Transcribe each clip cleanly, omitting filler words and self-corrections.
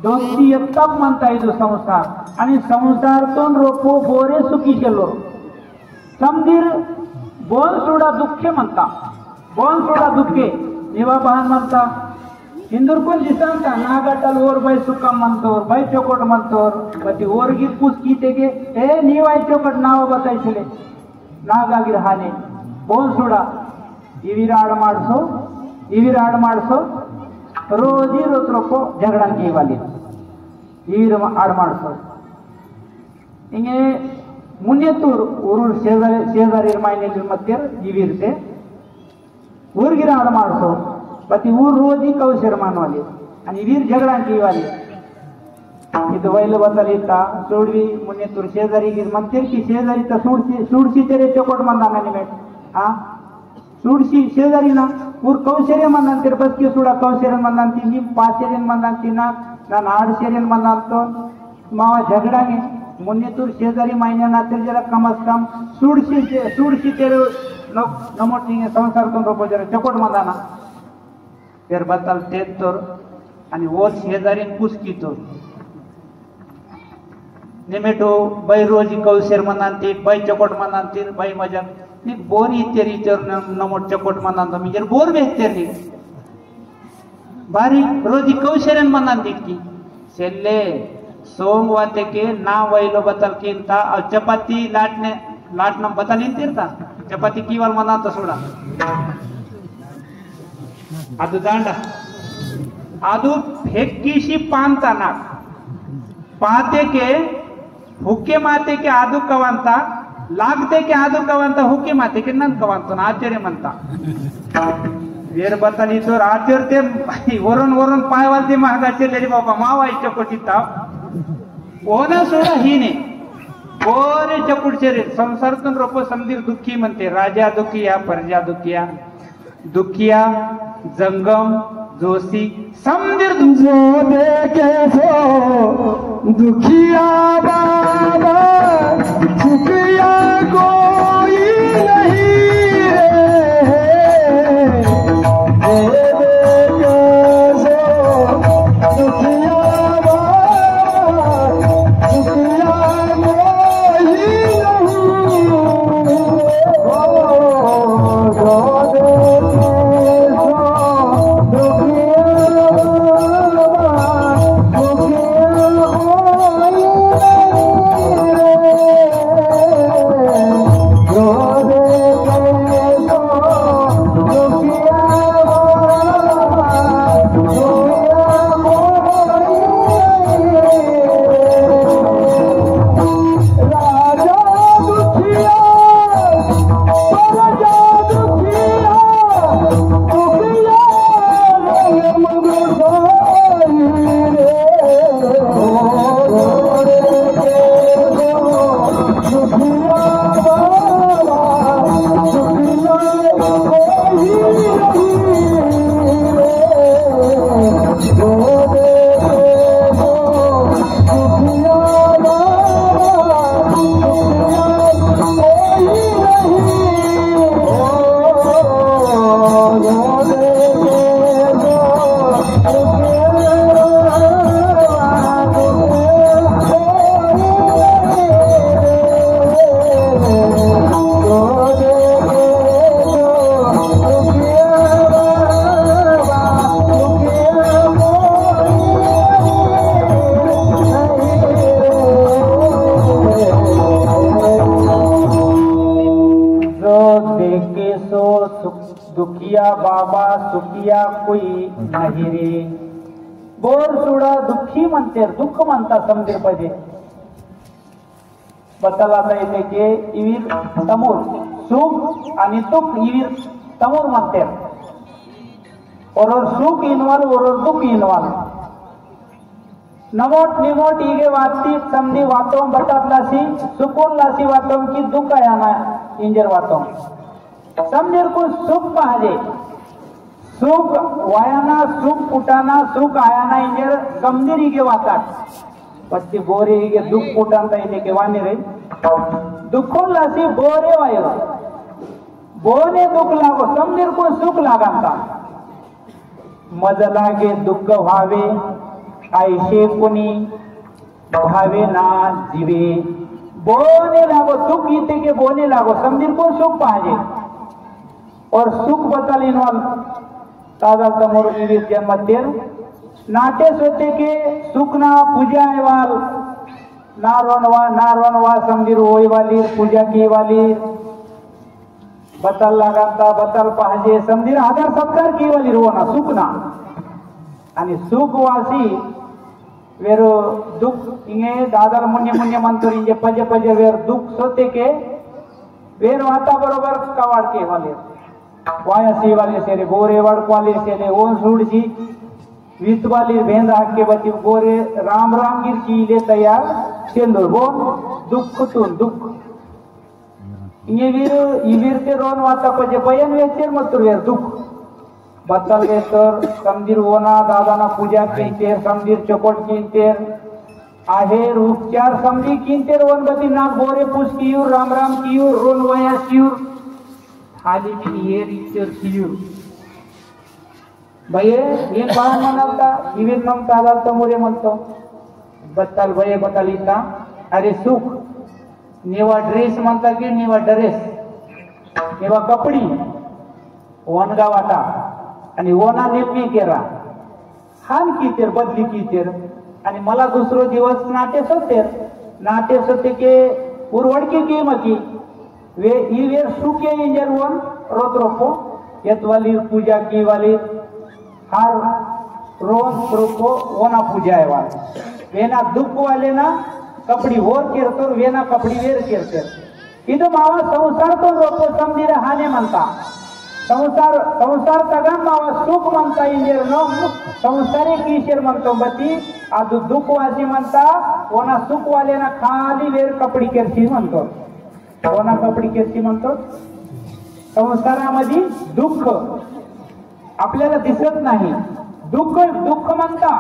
दोस्ती एकता म्हणता येतो संसार आणि संसारतून रोपो बोरे सुखी केलो समधीर बोल सोडा दुःखे म्हणता बोल सोडा दुःखे निवा बहन म्हणता हिंदुरकोण दिसता नागाटल ओर बाई सुक्कम म्हणतोर बाई चौकट म्हणतोर बती ओरगी पुसकी तेगे ए निवाई चौकट नाव बतायसले नागागिर हाने बोल सोडा इवीर आड माडसो रोजी रोज रोको झगड़ा की वाली इवीर आड माडसो इंगे मुन्नेतूर ऊरूर शेजारी मायने मध्य इवीरते ऊर्गिर आड माडसो पति ऊर रोजी कौशर मानवाले आणि वीर झगड़ा की वाली ಇದು ವೈಲು ಬತ್ತಲಿತ್ತ ಸೂಡ್ವಿ ಮುನ್ನೆತ್ತೂರು ಶೇಜಾರಿಗೆ ಮತ್ತೆರ್ಕಿ ಶೇಜಾರಿ ತ ಸೂಡ್ಸಿ ತೆರೆ ಚೌಕಟ್ ಮಂದಾನ ನಿಮೇಟ್ ಆ ಸೂಡ್ಸಿ ಶೇಜಾರಿನ ಊರ್ ಕೌಶರ್ಯ ಮಂದಂತಿರ್ ಬಸ್ಕಿ ಸೂಡ ಕೌಶರ್ಯ ಮಂದಂತಿ ನಿಮ್ ಪಾಶರ್ಯನ್ ಮಂದಂತಿನ ನಾನು ಆಡ್ ಶೇರ್ಯನ್ ಮಂದಂತೋ ಮಾವ झगडाने मुन्नेतूर शेजारी महिन्याना तर जरा कमस कम सूडशी तेरे नमोटिंग संसार करून रोपो जरा चौकट मंदाना तेर बत्ताल तेत तोर आणि ओर शेजारीन पुसकी तोर निमेटो बाई रोजी कौशर मनांती बाई चौकट मनांती बाई मजा नी बोर इत्तेरी तर नमोट चौकट मनांतो मी जर बोर बेहतेरी बारी रोजी कौशरन मनांती की सेल्ले सोंग वाते के ना वैलो बतल किंता चपाती लाटना बतल इंतिरता चपाती कीवाल मनांतो सोडा ಅದು ದಾಂಡ ಅದು फेक्कीशी पानताना पाते के हुक्के माते के आदू कवंता लागते के आदू कवंता हुक्के माते के नंद कवंतो आश्चर्य म्हणता वेर बतली तो आश्चर्य ते वरून पाय वालते महागाचे लेरी बाबा मावा चकोटीता ओना सोडा हिने बोरे चकुडचेरे संसारतून रोप समधीर दुःखी म्हणते राजा दुखिया प्रजा दुखिया जंगम जोशी समधीर जो देखे सो दुखिया बाबा दुखिया कोई नहीं दुखिया बाबा सुखिया कोई नाही रे बोर सोडा दुःखी म्हणते दुःख म्हणता समजेल पाहिजे बदला येते की इवीर समोर सुख आणि दुःख इवीर समोर म्हणते और सुख इन्वॉल्व और दुःख इन्वॉल्व नमोट निमोट इगे वाती समधी वातों बटातलासी सुकून लासी वातों की दुःख आयाना इंजर वातों समजेल को सुख पाहिजे सुख वायाना सुख उठाना सुख आयाना इंजर गंभीर इगे वातात पत्ती बोरे इगे दुःख उठानता इने के वाणी रे दुःखों लासी बोरे वायो बोने दुःख लागो समजेल को सुख लागांता मज लागे दुःख व्हावे ऐशे कोणी भावे ना जीवे बोने लागो दुख इथे के बोने लागो समझील को सुख पाहिजे और सुख बचाल इनवाल ताजा तमोर विविध जन्मतेर नाटे सोते के सुख ना पूजा एवाल नारवनवा समझील होई वाली पूजा की वाली बतल लागता बतल पाहिजे समझील आदर सत्कार की वाली रोना सुख ना आणि सुख वासी वेरो दुख इंगे दादर मुन्य मंतोर इंगे पजे पजे वेर दुख सोते के वेर वाता बरोबर कवाड़ के वाले वायसी वाले सेरे गोरे वड़कवाले सेरे ओन सुड़सी वित वाली भेंद के बती गोरे राम राम गिर की ले तैयार सेंदुर वो दुख तुन दुख इंगे वीर के रोन वाता पजे बयन वेचेर मतुर वेर दुख बत्तल वेतर समदीर ओना दादाना पूजा किंतेर समदीर चकोट किंतेर आहेर उपचार समदी किंतेर वन बती नाक बोरे पुस कियूर राम राम कियूर रोन वया कियूर खाली की ये रिचर कियूर भये ये बाण म्हणालता विविध ममता आला तमोरे म्हणतो बत्तल भये बतलिता अरे सुख नेवा ड्रेस म्हणता की नेवा ड्रेस नेवा कपडी वनगा वाटा आणि ओना नेपी केरा हान कितेर बदली कितेर आणि मला दुसरो दिवस नाटे सोते के उरवडके के मकी वे ई वेर सुके इंजर वन रोत रोपो येत वाली पूजा की वाली हार रोज रोपो ओना पूजा है वाली वेना दुख वाले ना कपडी होर केरतो वेना कपडी वेर केरते इदो मावा संसार तो रोपो समदीर हाने म्हणता संसार तगन मावा सुख म्हणता इंजेर नो संसारे कीशेर म्हणतो बती आदु दुख वासी म्हणता ओना सुख वाले ना खाली वेर कपडी केरसी म्हणतो ओना कपडी केरसी म्हणतो संसारामध्ये दुःख आपल्याला दिसत नाही दुःख म्हणता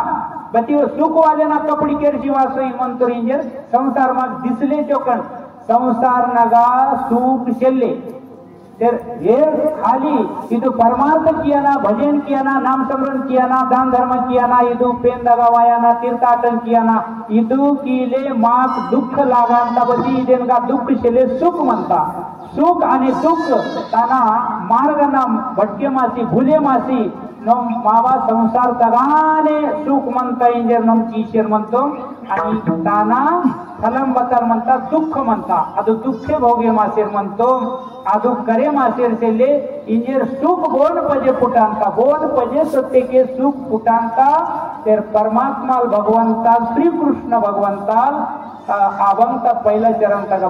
बती सुख वाले ना कपडी केरसी वासई म्हणतो इंजेर संसार मग दिसले चोकन संसार नगा सुख शेल्ले तर ये खाली इदु परमार्थ किया ना भजन किया ना नाम स्मरण किया ना दान धर्म किया ना इदु पेन दगावाया ना तीर्थाटन किया ना इदु कीले माक दुःख लागांता बती इदेन का दुःख शेले सुख म्हणता सुख आणि दुःख ताना मार्ग ना भटके मासी भुले मासी नम मावा संसार तगाने सुख म्हणता इंजर नम कीशेर म्हणतो आणि ताना फलम बतर म्हणता दुःख म्हणता अदु दुःखे भोगे मासेर म्हणतो आदु करे मासेर सेले इंजेर सुख बोन पजे पुटांता बोन पजे सत्य के सुख पुटांता तेर परमात्मा भगवंता श्री कृष्ण भगवंता आवंता पहिला चरण तक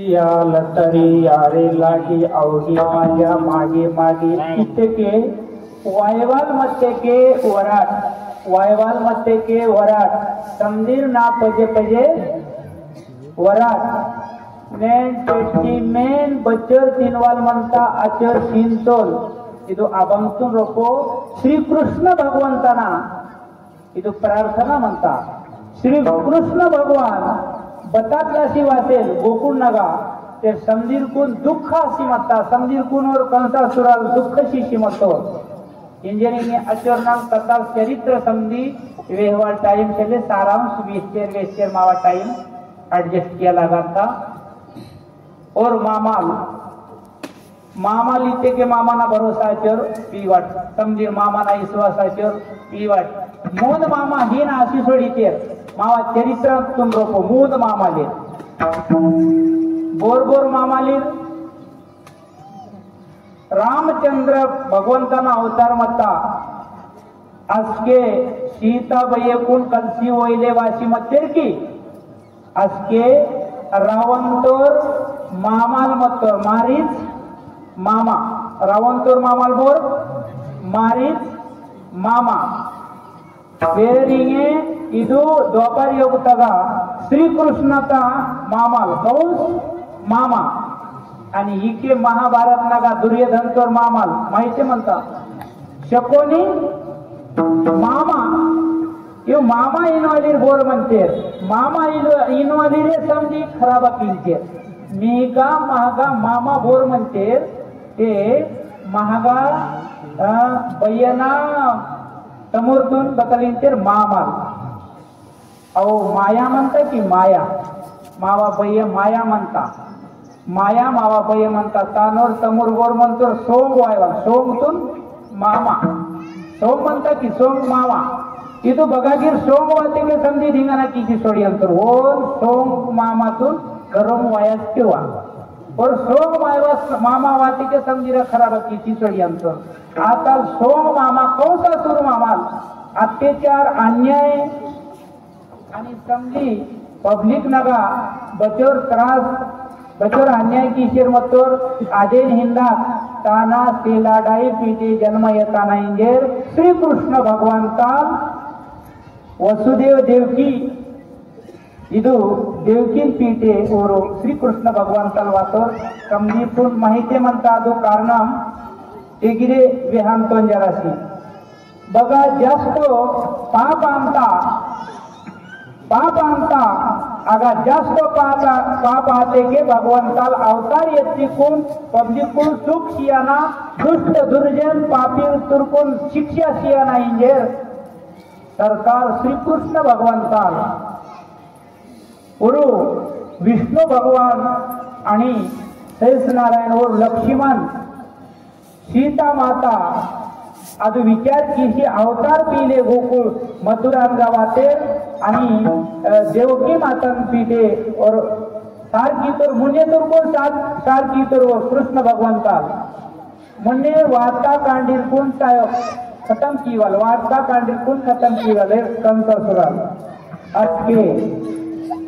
याल तरी यारे लागी अवघी माझ्या मागे मागे इतके वायवाल मत्ते के वराट वायवाल मत्ते के वराट समदीर ना पजे पजे वराट मेन पेटी मेन बच्चर तीनवाल म्हणता आचर शिंतोल ಇದು अभंगतून रोको श्रीकृष्ण भगवंताना ಇದು प्रार्थना म्हणता श्रीकृष्ण भगवान बतातलाशी वासेल गोकुळ नगा ते समदीर कुन दुःख अशी म्हणता समदीर कुन और कंसासुराल दुःख शिशी म्हणतो इंजिनियरिंग आचरणाल तथा चरित्र समधी व्यवहार टाइम चले सारांश वेस्टेर मावा टाइम एडजस्ट किया लगा था और मामा लिखते के मामा ना भरोसा चर पीवाट समझीर मामा ना विश्वास चर पीवाट मूद मामा ही ना अशी सोडी तेर मावा चरित्र तुम रोको मूद मामा ले बोर मामा ले रामचंद्र भगवंताना अवतार मत्ता असके सीता बयेकून कलसी वैले वासी मत्तेर की असके रावणतोर मामाल मत्तोर मारीच मामा रावणतोर मामाल बोर मारीच मामा ಬೇರೆಗೆ ಇದು ದ್ವಾಪರ ಯುಗದಾಗ ಶ್ರೀಕೃಷ್ಣತ ಮಾಮಾಲ್ ಕೌಸ್ मामा आणि इके महाभारत नागा दुर्योधन तोर मामाल माहिती म्हणता शकोनी मामा यो मामा इनवालीर बोर म्हणते मामा इनवालीरे समजी खराब किंचे मेगा महागा मामा बोर म्हणते ते महागा बयना समोरतून बदलिंचेर मामा अहो माया म्हणता की माया मावा बय माया म्हणता माया मावा बय म्हणता तानोर समोर वर म्हणतो सोंग वायवा सोंगतून मामा सोंग म्हणता की सोंग मावा इथं बघागीर सोंग वाते के समजी धिंगाणा किची सोडी अंतर ओर सोंग मामातून गरम वायास किंवा और सोंग मामा वाते के समजीरा खराब किची सोडी अंतर आता सोंग मामा कौसा सुर मामाल अत्याचार अन्याय आणि समजी पब्लिक नगा बचोर त्रास बचोर अन्याय की शिरमतोर आदेन हिंदा ताना सेलाडाई पीठे जन्म येताना इंजेर श्री कृष्ण भगवंता वसुदेव देवकी ಇದು ದೇವಕಿನ್ ಪೀಠೆ ಅವರು ಶ್ರೀಕೃಷ್ಣ ಭಗವಂತನ ವಾತೋರ್ ಕಮ್ದೀಪುನ್ ಮಾಹಿತಿ ಮಂತ ಅದು ಕಾರಣ एगिरे विहांतोन जरासी बघा जास्त पाप आणता आगा जास्त पाप आते के भगवंताल अवतार येतिकून पब्लिकून सुख शियाना दुष्ट दुर्जन पापी तुरकून शिक्षा शियाना इंजेर सरकार श्रीकृष्ण भगवंताल उरु विष्णु भगवान आणि शेष नारायण और लक्ष्मण सीता माता ಅದು विचार कीशी अवतार पीले गोकुळ मथुरान गावाते आणि देवकी मातन पीठे और सारखी तर मुन्ने तर कोण सारखी तर कृष्ण भगवंता मुन्ने वार्ता कांडीर कोण काय खत्म कीवाल वार्ता कांडीर कोण खत्म कीवाल कंसासुराल असके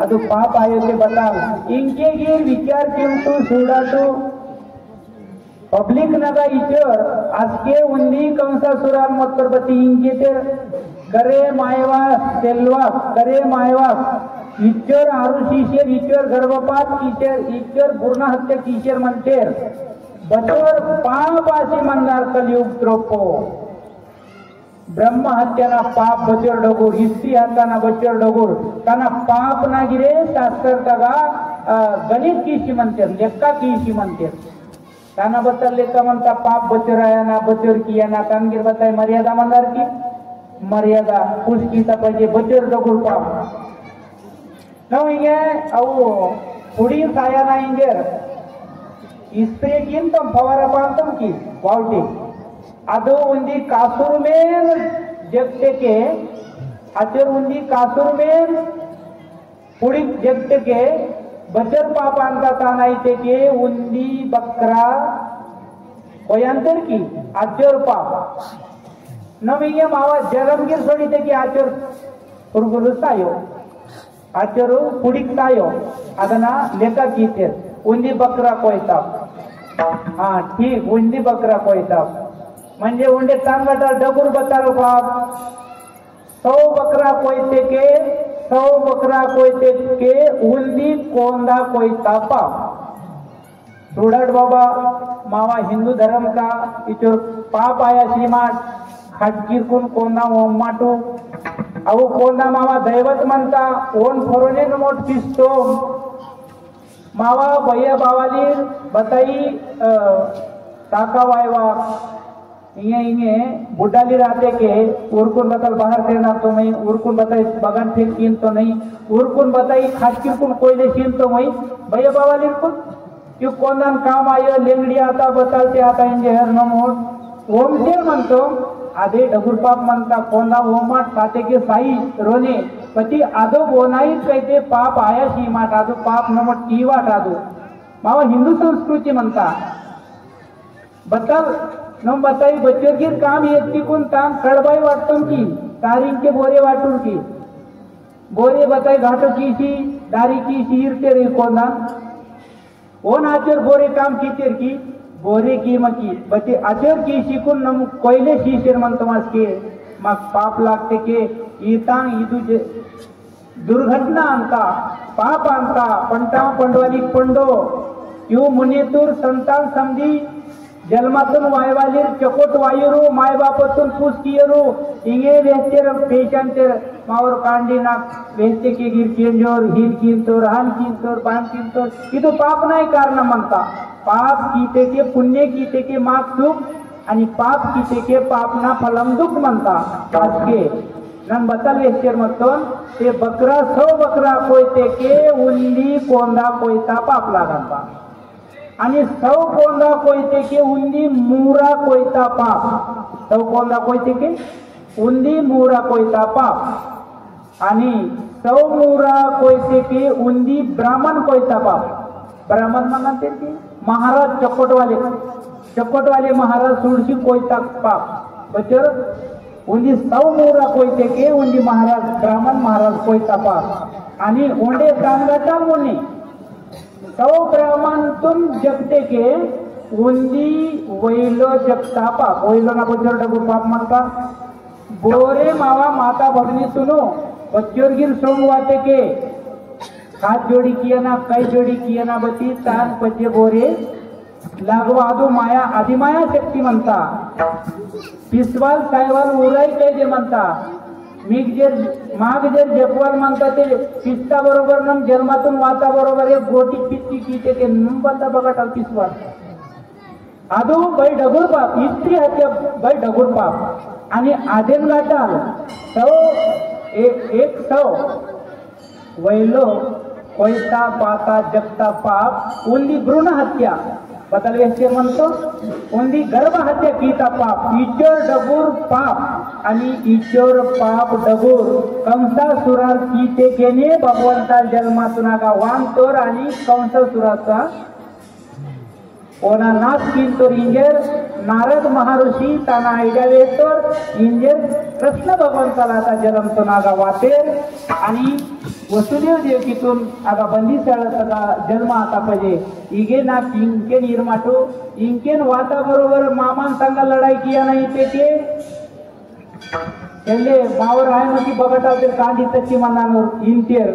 ಅದು ಪಾಪ ಆಯೋತೆ ಬತಾಲ್ ಇಂಕೆಗೆ ವಿಚಾರ केंतु सुडाटू पब्लिक नगा इचर आजके उन्नी कंसासुराल मतरबती इंके ते करे मायवा सेल्वा करे मायवा इचर आरुशीशेर इचर गर्भपात इचर पूर्ण हत्या कीचर म्हणतेर बचोर पापाशी मंदार कलियुग त्रोपो ब्रह्म हत्याना पाप बचर डगोर हिस्सी हाताना बचर डगोर ताना पाप ना गिरे शास्त्र तगा गणित कीशी म्हणते लेक्का कीशी म्हणते ताना बतर लेखा म्हणता पाप बचरायाना बचर कियाना कामगिर बताय मर्यादा मंदार की मर्यादा पुष्कीचा पाहिजे बचर डगोर पाप न हिंगे अವು पुढी सायाना इंगेर इस्प्रे कीन तम फवारा पांतम की वावटी ಅದು ಉಂದಿ ಕಾಸೂರು ಮೇಲ್ ಜಗತೆಗೆ ಅಚರ್ ಉಂದಿ ಕಾಸೂರು ಮೇಲ್ पुढी जगतेके बचर पाप आणता तानायते के उंदी बकरा होयांतर की आचर पाप नवीये मावा जरमगीर सोडीते की आचर पुरगुलु सायो आचर पुढीक सायो ಅದನ್ನ ಲೆಕ್ಕ ಕೀತೆ उंदी बकरा कोयता. हा ठीक, उंदी बकरा कोयता म्हणजे उंडे चांगला डगुर बताल बाप. 100 बकरा कोयते के 100 बकरा कोयते के उंदी कोंदा कोयता पाप. सुडट बाबा मावा हिंदू धर्म का इचोर पाप आया श्रीमान खाटकीर कुन कोंदा माटू अವು कोंदा मावा दैवत म्हणता ओन फरोने मोठ दिसतो मावा भैया बावाली बताई टाका वायवा इंगे बुड्डाली रहते के उरकुन बताल बाहर करना तो नहीं उरकुन बताई बगान फिर कीन तो नहीं उरकुन बताई खाटकीर कुन कोयले कीन तो नहीं भैया बावाली कुन क्यों कोंदान काम आयो लेंगडी आता बतालते आता इंजे हर नमोर ओमशेर म्हणतो आधे डगुरपाप म्हणता कोंदा ओमाट साते के साई रोने पति आदो बोनाई कहते पाप आया शी माट आदो पाप नमट की वाट आदो मावा हिंदू संस्कृती म्हणता बताल नम बताई बच्चों काम एकटी कोण ताम कड़बाई वाटतम की तारीख के बोरे वाटून की बोरे बताई घाटो कीसी दारी की शीरते रे कोंदा ओन आचर बोरे काम कीतेर की बोरे की मकी बच्चे आचर की शिकून नम कोयले शीशेर म्हणतो मास के मग पाप लागते के इतांग इदू दुर्घटना आणता पाप आणता पंटा पंडवाली पंडो यू मुनेतूर संतान समधी जन्मातून वायवालीर चकोट वायुरू माय बापातून पुसकियरू इंगे वेचेर पेशांचेर मावर कांडी नाक वेचते के गिर केंजोर हिल किंतोर हान किंतोर बाण किंतोर इदू पाप नाही कारण म्हणता पाप कीते के पुण्य कीते के माग सुख आणि पाप कीते के पापना फलम दुख म्हणता के नन बताल वेचेर मतोन ते बकरा 100 बकरा कोयते के उंदी कोंदा कोयता पाप लागता आणि 100 कोंदा कोयते के उंदी मूरा कोयता पाप 100 कोंदा कोयते के उंदी मूरा कोयता पाप आणि 100 मूरा कोयते के उंदी ब्राह्मण कोयता पाप. ब्राह्मण म्हणते की महाराज चकोटवाले महाराज सुरशी कोयता पाप बचर उंदी 100 मूरा कोयते के उंदी महाराज ब्राह्मण महाराज कोयता पाप आणि ओंडे कांगाचा मोने 100 ब्राह्मण तुम जगते के उंदी वैलो जगता पाप वैलो ना बच्चोर डगुर पाप म्हणता बोरे मावा माता भगनी सुनो बच्चोर गिर सोमवाते के हाथ जोड़ी किया ना कई जोड़ी किया ना बती तान पचे बोरे लागवा आदो माया आदिमाया शक्ती म्हणता पिसवाल सायवाल उराई काय जे म्हणता मीग जर माग जर जपवाल म्हणता ते पिस्ता बरोबर नम जन्मातून वाता बरोबर एक गोटी पिस्ती कीते के नम बंदा बघा टाल पिसवाल आदो बाई डगुर पाप इस्त्री हत्या बाई डगुर पाप आणि आदेन गाठाल 100 वैलो कोयता पाता जगता पाप उंदी भ्रूण हत्या बदल वेचे म्हणतो उंदी गर्भ हत्या कीता पाप इचोर डगुर पाप आणि इचोर पाप डगुर कंसासुरार कीते केने भगवंता जन्मातून आगा वांतोर आणि कंसासुराचा ओना नाच किंतोर इंजेर नारद महर्षी ताना आयडिया वेतोर इंजेर कृष्ण भगवंताला आता जन्म तो नागा वाटेर आणि वसुदेव देवकीतून आगा बंदी सगळा जन्म आता पाहिजे इगे ना इंके निर्माटो इंकेन वाता बरोबर मामान संगा लढाई किया नाही ते पहले मावर आहे मती बघटा ते कांडी तची मनानोर इंटेर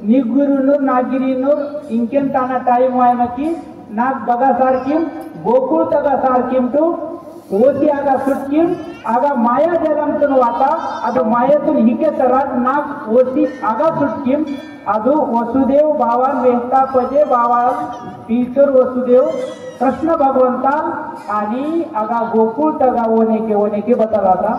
निगुरुनूर नागिरीनूर इंकेन ताना टाइम आहे मती नाक बगा सारखीम गोकुळ तगा सारखीम टू ओसी आगा सुटकीम आगा माया जलमतून वाता अदो मायातून हिके तरात नाक ओसी आगा सुटकीम अदो वसुदेव भावान वेहता पजे भावान पीचर वसुदेव कृष्ण भगवंता आणि आगा गोकुळ तगा ओने के बताला था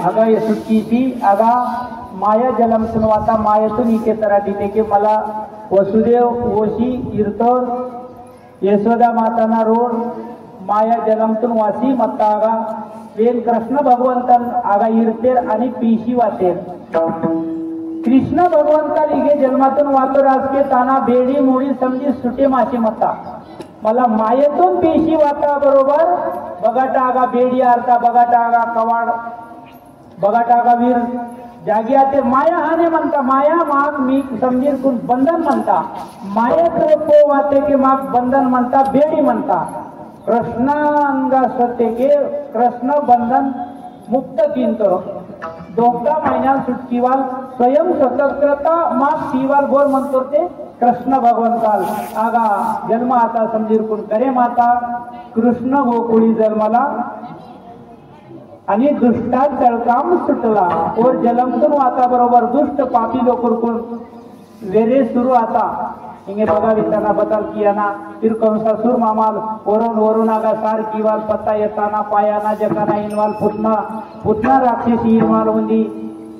आगा ये सुटकी थी आगा माया जलम सुनवाता मायातून इके तराटी के मला वसुदेव वशी इरतोर यशोदा माताना रोड माया जलमतून वासी मत्ता आगा वेन कृष्ण भगवंतन आगा इरतेर आणि पीशी वातेर कृष्ण भगवंता लिगे जन्मातून वातो राजके ताना बेडी मुडी समजी सुटे माशी मत्ता मला मायेतून पेशी वाता बरोबर बगाटा आगा बेडी आरता बगाटा आगा कवाड बगाटा आगा वीर जागी आते माया हाने म्हणता माया माग मी समजीर कुण बंधन म्हणता मायेत पो वाते के माग बंधन म्हणता बेडी म्हणता कृष्णांगा सत्य के कृष्ण बंधन मुक्त किंतो दोघा महिन्यात सुटकीवाल स्वयं स्वतंत्रता माग सीवाल बोर म्हणतो ते कृष्ण भगवंताल आगा जन्म आता समजीर कुण करे माता कृष्ण गोकुळी जन्माला आणि दुष्टात जळकाम सुटला और जलमतून वाता बरोबर दुष्ट पापी लोकरकून वेरे सुरू आता हिंगे बघा विताना बदल किया ना फिर कंसासूर मामाल वरून आगा सार किवाल पत्ता येताना पायाना जगाना इनवाल पुतना राक्षसी इनवाल उंदी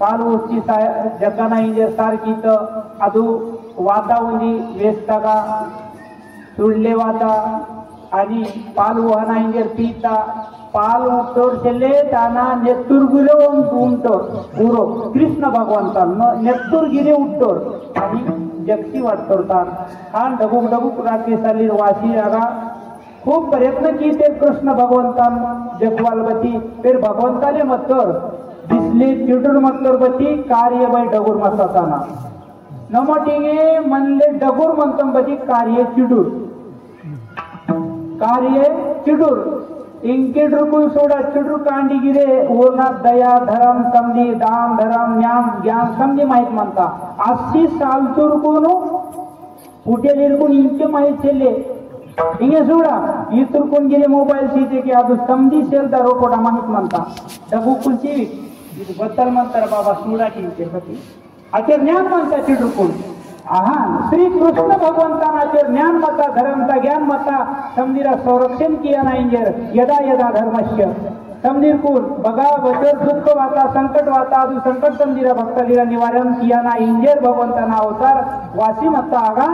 पाल उच्ची जगाना इंजर सार कीत अदू वाता उंदी वेस्तागा सुडले वाता आणि पाल वहाना इंजर पीता पाल उठोर चले ताना नेत्तूर गिरे उमटोर पूरो कृष्ण भगवंता नेत्तूर गिरे उठोर आणि जगती वाटतोर तान डबुक राकेसाली वासी आगा खूप प्रयत्न की ते कृष्ण भगवंता जगवालबती फिर भगवंताने मत्तर दिसले चिडूर मत्तर बती कार्य बाई डगुर मस्ताना नमटिंगे म्हणले डगुर म्हणतो बती कार्य चिडूर कार्य चिडूर इनके ड्रुकुल सोडा चिडू कांडी गिरे ओना दया धर्म समधी दान धर्म ज्ञान ज्ञान समधी माहित म्हणता 80 साल तुरकुनु पुटे निरकुन इनके माहित चले इंगे सोडा ई तुरकुन गिरे मोबाईल सीते के आदु समधी सेल दा रोकोडा माहित म्हणता डबु कुलची ಇದು ಬತ್ತಲ್ ಮಂತರ ಬಾಬಾ ಸೂಡಾಟಿ ತಿರುಪತಿ आचार ज्ञान म्हणता चिडुकुल आहा श्री कृष्ण भगवंताना आचार ज्ञान मता धर्मता ज्ञान मता समधीरा संरक्षण किया ना इंजर यदा यदा धर्मस्य समधीर कुल बगा वचर दुःख वाता संकट वाता आदि संकट समधीरा भक्तालीरा निवारण किया ना इंजर भगवंताना अवतार वासी मता आगा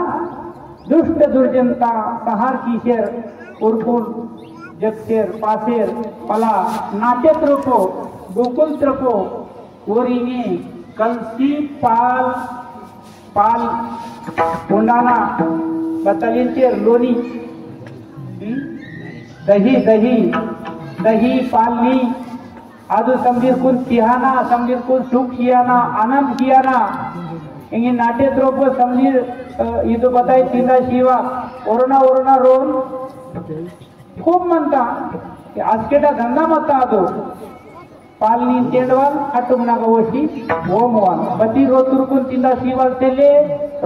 दुष्ट दुर्जनता सहार कीशेर उर्कुल जगशेर पासेर पला नाट्य त्रपो गोकुल त्रपो ओरिंगे कलसी पाल पाल कोंडाना बतलींचेर लोणी दही दही दही पालनी आदू समजीर कुन तिहाना समजीर कुन सुख कियाना आनंद कियाना इंगे नाट्य द्रोप समजीर इदो बताय तिंदा शिवा ओरोना ओरोना रोन खूप म्हणता आजकेटा धंदा मता आदो पालनी तेंडवाल अटुमना गवशी ओमवाल बती रोतुरकुन तिंदा शिवाल सेले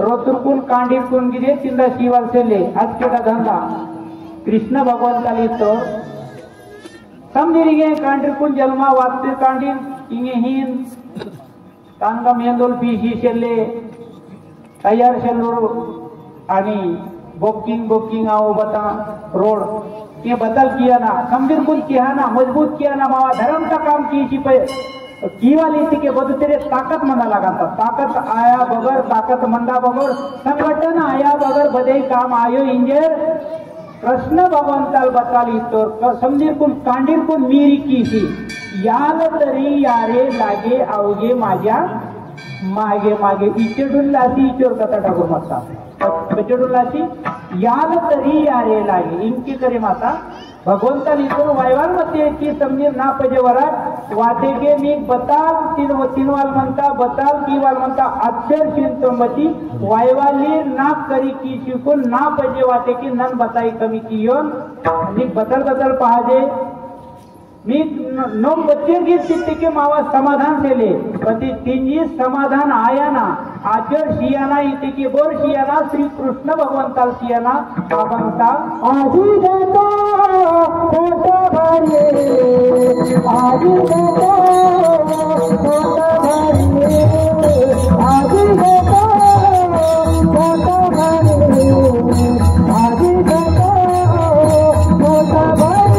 रोतुरकुन कांडीकुन गिरे तिंदा शिवाल सेले आजकेटा धंदा कृष्ण भगवंताली तो समझिरिगे कांडीकुन जन्मा वात्ते कांडी इंगे हिन तांगा मेंदोल पीशी सेले तयार सेल्लोर आणि बुकिंग आओ बता रोड ये बदल किया ना गंभीर कुछ किया ना मजबूत किया ना मावा धर्म का काम की वाली थी के बदु तेरे ताकत मना लगा था ताकत आया बगर ताकत मंडा बगर संगठन आया बगर बदे काम आयो इंजर कृष्ण भगवंताल बताली तो समझीर कुल कांडीर कुल मीरी की थी याल तरी यारे लागे आवगे माझ्या मागे मागे इचेडुल्लासी इचोर कथा ठाकूर माता बचेडुल्लासी याल तरी यारे लागे इनकी करे माता भगवंता लिखो वायवाल मते की समझीर ना पजेवरा वाते के मी बताल तीनवाल म्हणता बताल कीवाल म्हणता अक्षर चिंतमती वायवाली ना करी की शिकून ना पजे वाते की नन बताई कमी की योन आणि बदल पहाजे मी नो बच्चे की स्थिति के मावा समाधान सेले पति तीनजी समाधान आया ना आचर शियाना इति की बोर शियाना श्री कृष्ण भगवंताल शियाना भगवंता आजी देता छोटा भारी आजी देता छोटा भारी आजी देता छोटा भारी आजी देता छोटा भारी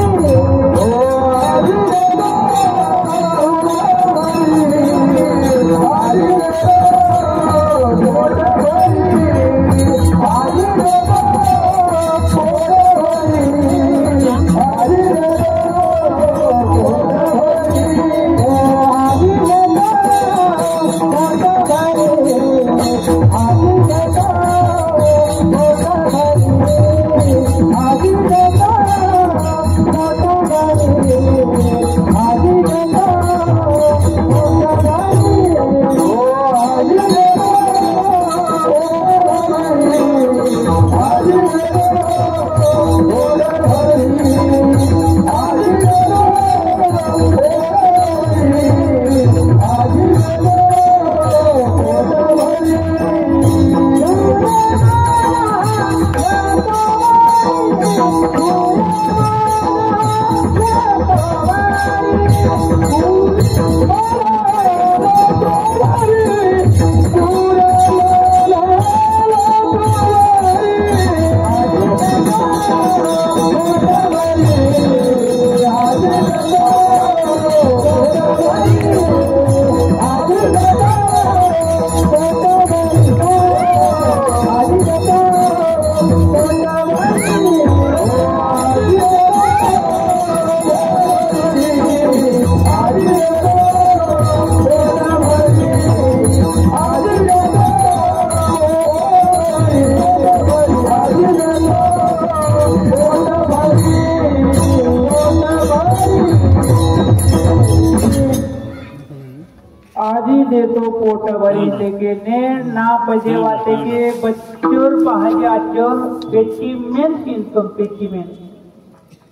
पोट भरी के ने ना पजे वाते के बच्चोर पहाजे आचोर पेटी मेन चिंतो पेटी मेन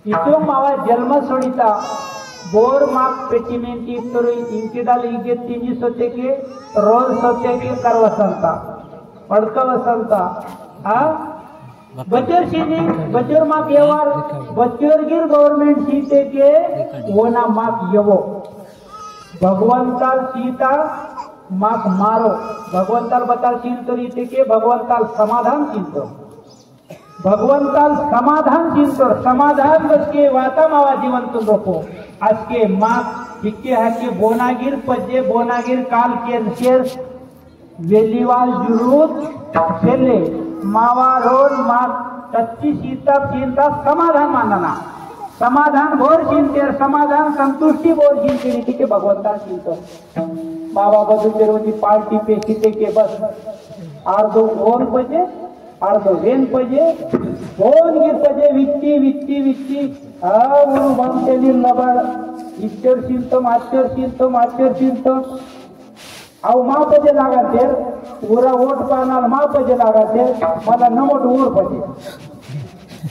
इतो मावा जन्म सोडिता बोर माक पेटी मेन की तोर इंके दाल इगे तीनी सोते के रोज सोते के कर वसंता पड़का वसंता हा बच्चोर सीनी बच्चोर माक येवार बच्चोर गिर गवर्नमेंट सीते के वोना माक येवो भगवंताल सीता माक मारो भगवंताल बताल चिंतो रीते के भगवंताल समाधान चिंतो भगवंताल समाधान चिंतो समाधान बस के वाता मावा जीवन तुम रोको आज के माक हिक्के हाके बोनागिर पजे बोनागिर काल के शेर वेलीवाल जुरूत सेले मावा रोड माक सच्ची सीता चिंता समाधान मानना समाधान भोर चिंतेर समाधान संतुष्टि भोर चिंते रीति के भगवंता चिंतो बाबा बदू तेरवती पार्टी पे सीते के बस अर्धो ओन पजे अर्धो वेन पजे ओन गिर पजे वित्ती वित्ती वित्ती उनु बनते निर्लबड़ इच्छर चिंतो आश्चर चिंतो अव मा पजे लागा तेर पूरा वोट पानाल मा पजे लागा तेर मला नमोट ऊर पजे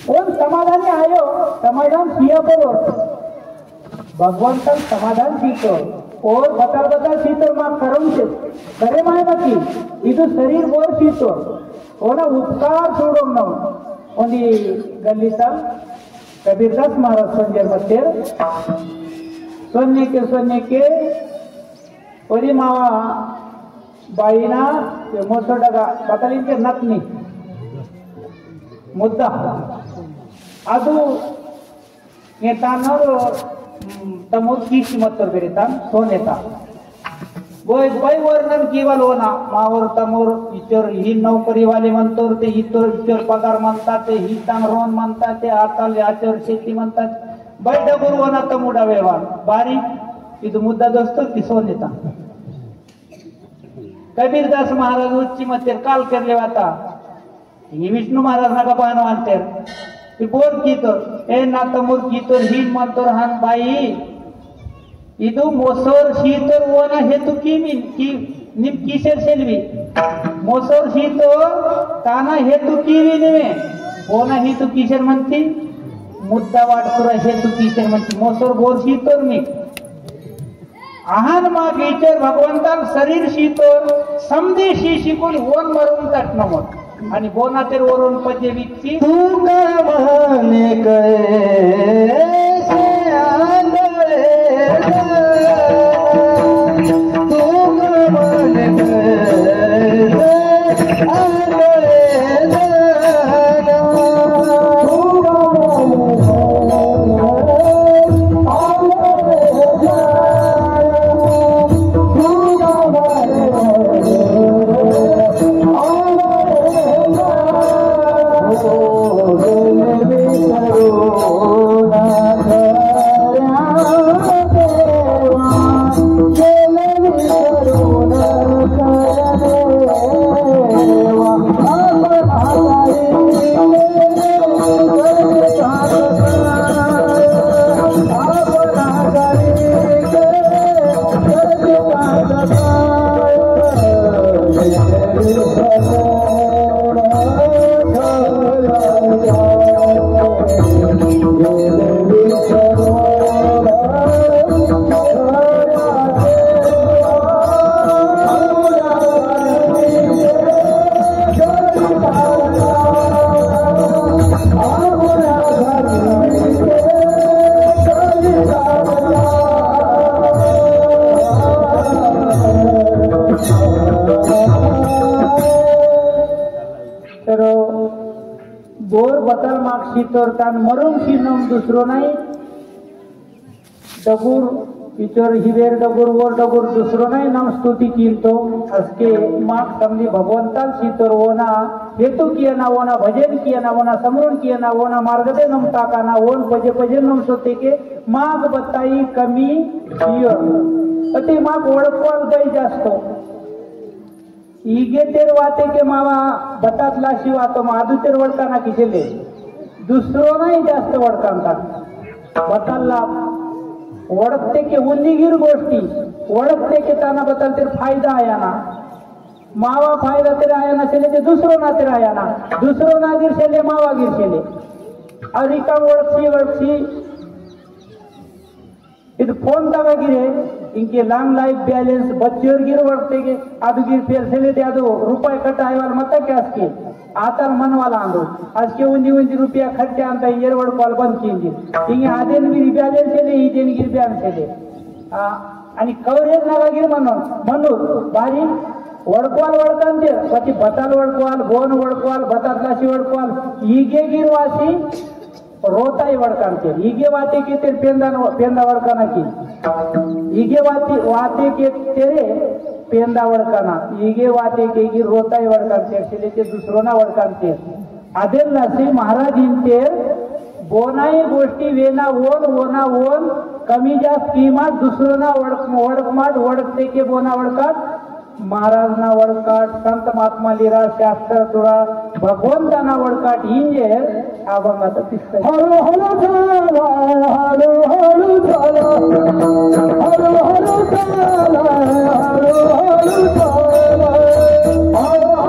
कोण समाधानी आयो समाधान किया करो भगवंत समाधान सीतो और बता सीतो मां करून से करे माय बाकी इदु शरीर बोर सीतो ओना उपकार सोडो न ओनी गल्लीता कबीरदास महाराज संजय मतेर सोन्ने के ओरी मावा बाईना मोसोडगा बतालिन के नतनी मुद्दा ಅದು नेतानर तमोर कीशी मत्तर बेरेतान सोनेता बोय बोय वर्णन केवल होना मावर तमोर इचर ही नौकरी वाले म्हणतोर ते इचर पगार म्हणतात ते हितान रोन म्हणतात ते आताल आचर शेती म्हणतात बैठकूर होना तमुडा व्यवहार बारीक ಇದು मुद्दा दोस्तो की सोनेता कबीरदास महाराज उच्ची मत्तर काल करले वाता ही विष्णू महाराज नका पाहणं आणतेर ती बोर कीतो ए नातमूर कीतो ही मंतोर हान बाई इदु मोसोर शीतोर वना हेतु कीमिन की निम किसेर सेल्वी मोसोर शीतो ताना हेतु कीवी निमे वना हेतु किसेर म्हणती मुद्दा वाटपुरा हेतु किसेर म्हणती मोसोर बोर शीतोर मी आहान मा गेचर भगवंतान शरीर शीतोर समदेशी शिकून वन मरून तटनमोत आणि बोनातेर वरून पजे विकती तू म्हणे कैसे आंधळे तू म्हणे कैसे आंधळे तर तान मरून शिनम दुसरो नाही डगुर इचर हिवेर डगुर वर डगुर दुसरो नाही नाम स्तुति कीलतो असके माक समली भगवंताल सीतर वोना हेतु किया ना वोना भजन किया ना वोना समरण किया ना वोना मार्गदे नम ताकाना वोन पजे पजे नम सोते के माग बताई कमी कियो अते माक ओळखवाल गई जास्तो ईगे तेर वाते के मावा बतात लाशी वातो मादू तेर वळताना किसेले दुसरो नाही जास्त वडकांता बताला ओळखते की उन्नीगीर गोष्टी ओळखते के ताना बदल तेरे फायदा आया ना मावा फायदा तेरे आया ना चले ते दुसरो ना तेरे आया ना दुसरो ना गिर चले मावा गिर चले अधिका ओळखी ಇದು ಫೋನ್ ತಗಾಗಿರೆ ಇಂಕೆ ಲಾಂಗ್ ಲೈಫ್ ಬ್ಯಾಲೆನ್ಸ್ ಬಚ್ಚೋರ್ ಗಿರ್ वर्तेगे ಅದು गिर फेल सेले ते ಅದು ರೂಪಾಯಿ ಕಟ್ಟ ಆಯ್ವಲ್ ಮತ್ತೆ ಕ್ಯಾಸ್ಕೆ ಆತರ ಮನವಾಲ ಅಂದು ಅದಕ್ಕೆ ಒಂದು ರೂಪಾಯಿ ಖರ್ಚ ಅಂತ ಎರಡು ಕಾಲ್ ಬಂದ್ ಕಿಂದಿ ಹಿಂಗೆ ಅದೇನ್ ಗಿರ್ ಬ್ಯಾಲೆನ್ಸ್ सेले इदेन गिर ब्यालेन्स सेले आणि कव्हरेज नागागिर म्हणू बारी वडकवाल वडकांचे पती बताल वडकवाल गोन वडकवाल बतातलाशी वडकवाल हिगे गिरवासी रोताई वडकांचे हिगे वाते के तेरे पेंदा वडकाना की हिगे वाते के तेरे पेंदा वडकाना हिगे वाते के गिर रोताई वडकांचे असले ते दुसरोना वडकांचे अदेल्लासी महाराज इंते बोनाई गोष्टी वेना ओन कमी जास्त किंमत दुसरोना वडकमाट वडकते के बोना वडकात महाराज ना वडकाट संत महात्मा लिरा शास्त्र तुरा भगवंताना वडकाट इंजे अभंगात दिसतंय हळू हळू झाला हळू हळू झाला हळू हळू झाला हळू हळू झाला हळू हळू झाला हळू हळू झाला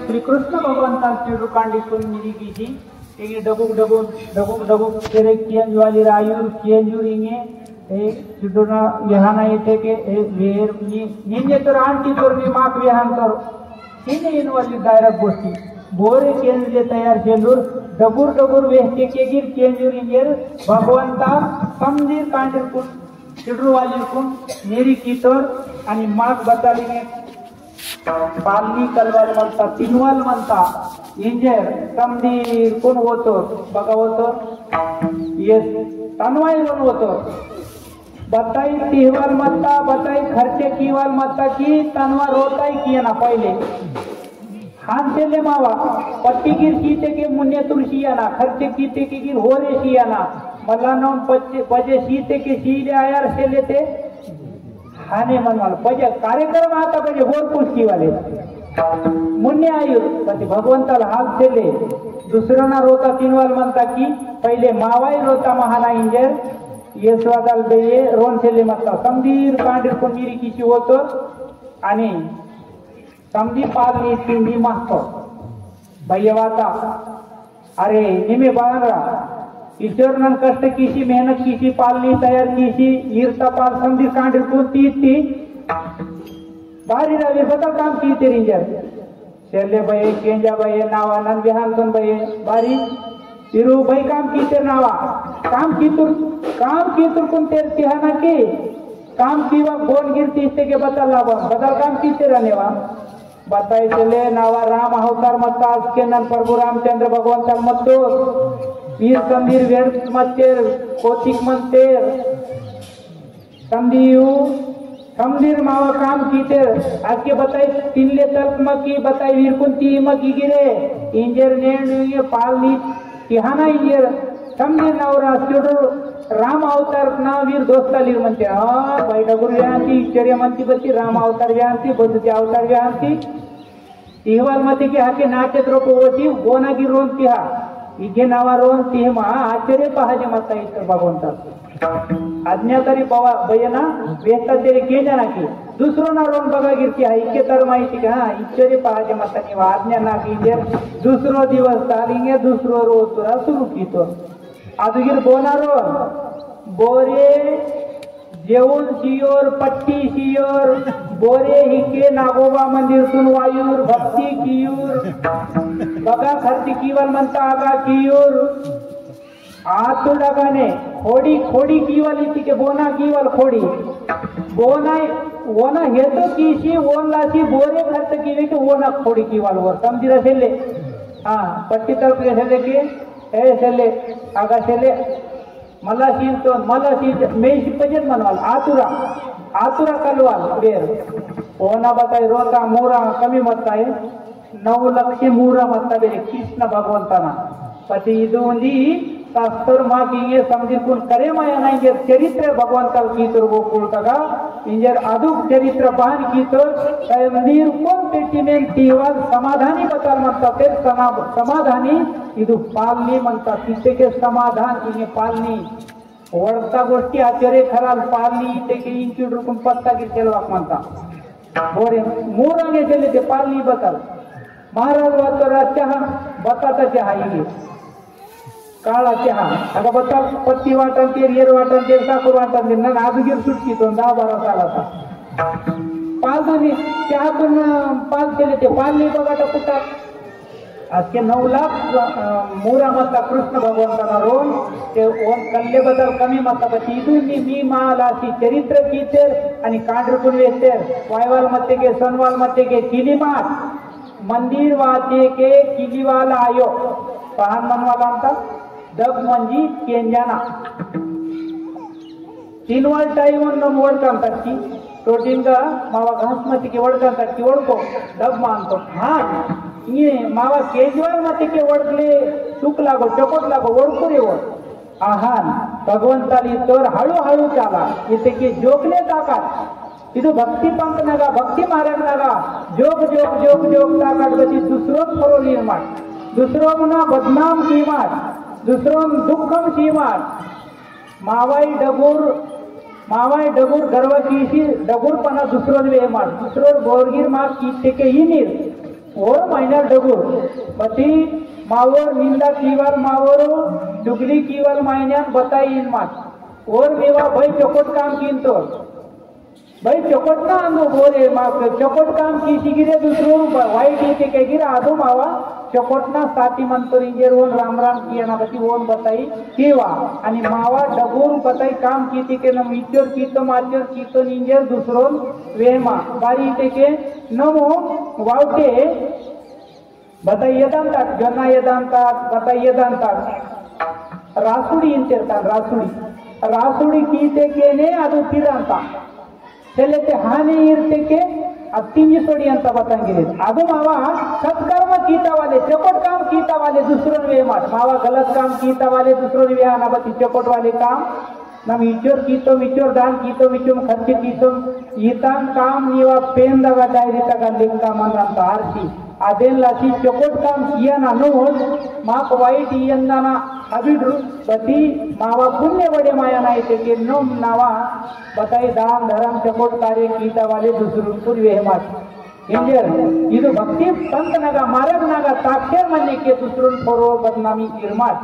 श्री कृष्ण भगवंतांची रुकांडी सुनमिरी कीजी इंगे डगुक तेरे कियंज वाली रायूर कियंजूर इंगे चिडुना विहाना येते के वेर निंजे तर आंटी तर मी माक विहान तर हिने इन वाली डायरेक्ट गोष्टी बोरे केंद्र तयार केलूर डगुर वेहते के गिर केंजूर इंगेर भगवंता समजीर कांडर कुन चिडरू वाली कुन मेरी कीतर आणि माक बताली पालनी कलवाल म्हणता तिनवाल म्हणता इंजेर समधी कोण होतो बघा होतो येस तनवाई कोण होतो बताई तिहवाल म्हणता बताई खर्चे किवाल म्हणता की तनवा रोताई किया ना पहिले हाथ चले मावा पट्टी गिर कीते के मुन्ने तुलसिया ना खर्चे कीते के गिर होरे सिया ना मला नौन पजे सीते के सीले आयार से लेते हाने मनवाल पजे कार्यक्रम आता पजे होर पुष्की वाले मुन्ने आयु पति भगवंताला हात चले दुसरना रोता तिनवाल म्हणता की पहिले मावाई रोता महाना इंजेर येसवादाल बेये रोन चले म्हणता समधीर कांडीर कोण मिरी किशी होतो आणि समधी पालनी तिंडी मागतो भैयवाता अरे निमे बाळरा ईश्वरन कष्ट कीशी मेहनत कीशी पालनी तयार कीशी ईरता पाल समधी कांडीर कोण ती बारी रवी बता काम की तेरिंजर शेले भये केंजा भये नावानंद बिहानतन भये बारी तिरु भाई काम की तेर नावा काम की तुर कोण तेर तिहाना के काम की वा गोन गिरती इसते के बता लावा बदल काम की तेरा नेवा बताई चले नावा राम अवतार मत्ता के नन प्रभु रामचंद्र भगवंत मत्तो वीर संदीर वेद मत्तेर कोतिक मंतेर संदीयु समदीर मावा काम कीते आके बताई तिनले तल्क मकी बताई वीर कुंती मकी गिरे इंजर ने पालनी तिहाना इंजर समदीर नवरा सिडू राम अवतार ना वीर दोस्तालीर म्हणते हा बाई डगुर व्यांती चर्य म्हणती बच्ची राम अवतार व्यांती बंधुचे अवतार व्यांती तिहवाल मते की हाके नाचेत रोप ओटी गोनागी रोन तिहा इगे नावा रोन तिह महा आश्चर्य पहाजे मता इतर भगवंता आज्ञाकारी पवा बयना वेता तेरे के जाना की दुसरो ना रोन बघा गिरती हा इके तर माहिती का हा आश्चर्य पहाजे मता नि आज्ञा ना की दुसरो दिवस चालिंगे दुसरो रोज तुरा सुरू कीतो आदुगीर बोनारो बोरे जेवण शियोर पट्टी शियोर बोरे हिके नागोबा मंदिर सुन वायूर भक्ती कियूर बघा खर्ची किवल म्हणता आगा कियूर आतु डगाने खोडी खोडी किवल इतिके बोना किवल खोडी बोना ओना हेतो किशी ओन लासी बोरे खर्च किवे के ओना खोडी किवल वर समझिरा सेले हा पट्टी तरफ सेले के ए सेले आगा सेले मला सीन तो मला सीन मेशी पजेत मनवाल आतुरा आतुरा कलवाल बेर ओना बताई रोता मूरा कमी मत्ताय 9 लक्ष मूरा मत्ता बेरे कृष्ण भगवंताना पति इदुंदी शास्त्र मा किंगे समझी कुल करे माया नाही चरित्र भगवंताल कीतर गोकुळ तगा इंजर अदुक चरित्र पाहन कीतर काय मंदिर कोण पेटीमेन तीवाल समाधानी बताल म्हणता ते समाधानी इदु पालनी म्हणता तिथे के समाधान किंगे पालनी वळता गोष्टी आचार्य खराल पालनी ते के इंचूड रुकून पत्ता गिरतेल वाक म्हणता बोरे मूरांगे चले ते पालनी बताल महाराज वातरा चहा बताता चहा इगे काळा चहा आता बता पत्ती वाटण ते येर वाटण ते साखर वाटण ते ना आजगीर सुटकी तो 10-12 सालाचा पाल दोन्ही चहातून पाल केले ते पाल नाही बघा कुठं आज के 9 लाख मूरा मता कृष्ण भगवंताना रोन ते ओन कल्ले बदल कमी मता पती इदून मी मालासी चरित्र कीतेर आणि कांडरकुन वेतेर वायवाल मते के सनवाल मते के किलीमात मंदिर वाते के किलीवाल आयो पाहन मनवाला म्हणता दग मंजी केंजाना तीनवाल टाइम नम वडकांतात की प्रोटीन का मावा घास मते के वडकांतात की वडको दग मानतो हा ये मावा केजवाल मते के वडकले चूक लागो चकोट लागो वडको रे वड आहान भगवंताली तर हळू हळू चाला इथे के जोकले ताकात इदु भक्ती पंख नगा भक्ती मार्ग नगा जोग जोग जोग जोग ताकात गती दुसरो फरो निर्माण दुसरो मुना बदनाम कीमात दुसरो दुःखम शीमात मावाई डगुर गर्व कीशी डगुरपणा दुसरो वे मार दुसरो गोरगीर मा कीते के इनीर और मायनर डगुर पति मावर निंदा कीवाल मावर दुगली कीवाल मायन्यान बताई इन मात और मेवा भाई चकोट काम कीनतो भाई चकोट ना अंगो बोरे मा चकोट काम कीशी गिरे दुसरो वाईट येते के गिरा आदो मावा चकोटना साथी म्हणतो इंजेर ओन राम राम किया बती ओन बताई केवा आणि मावा डगोर बताई काम कीती के न इचर कीतो माचर कीतो इंजेर दुसरो वेमा बारी ते के नमो वावटे बताई यदांतात जना यदांतात बताई यदांतात रासुडी इंतेरतात रासुडी कीते के ने ಅದು ತಿರಂತ ಚೆಲ್ಲತೆ ಹಾನಿ ಇರ್ತೆಕೆ अत्तिंजी सोडी अंत बतांगिरे आदो मावा सत्कर्म कीता वाले चकोट काम कीता वाले दूसरों वे मार मावा गलत काम कीता वाले दूसरों वे आना बती चकोट वाले काम नम इचोर कीतो विचोर दान कीतो विचोम खर्च कीतो ईतान काम निवा पेन दगा डायरी तगा लिंका मनंत आरसी अदेन लासी चकोट काम किया ना नो माक वाईट यंदाना अबिड्रु बती मावा पुण्य बड़े माया नाही ते के नो नावा बताई दान धर्म चकोट कार्य कीता वाले दूसरों पूर्वे मात इंजर ಇದು ಭಕ್ತಿ ಸಂತನಗ ಮಾರಗನಗ ಸಾಕ್ಷರ ಮನೆ के दूसरों फोरो बदनामी इरमात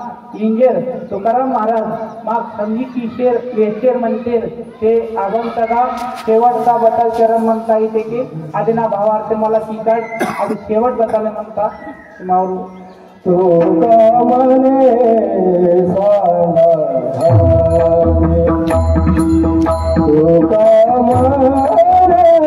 इंजर तुकाराम महाराज माग समजी की शेर वेशेर म्हणते ते आगंतगा शेवटचा बदल चरण म्हणता येते की आदिना भावार्थ मला कीकाड आणि शेवट बदल म्हणता मारू तो कामने साना तो कामने ah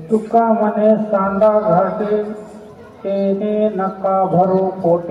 तुका मने सांडा घाटे तेने नका भरो पोटे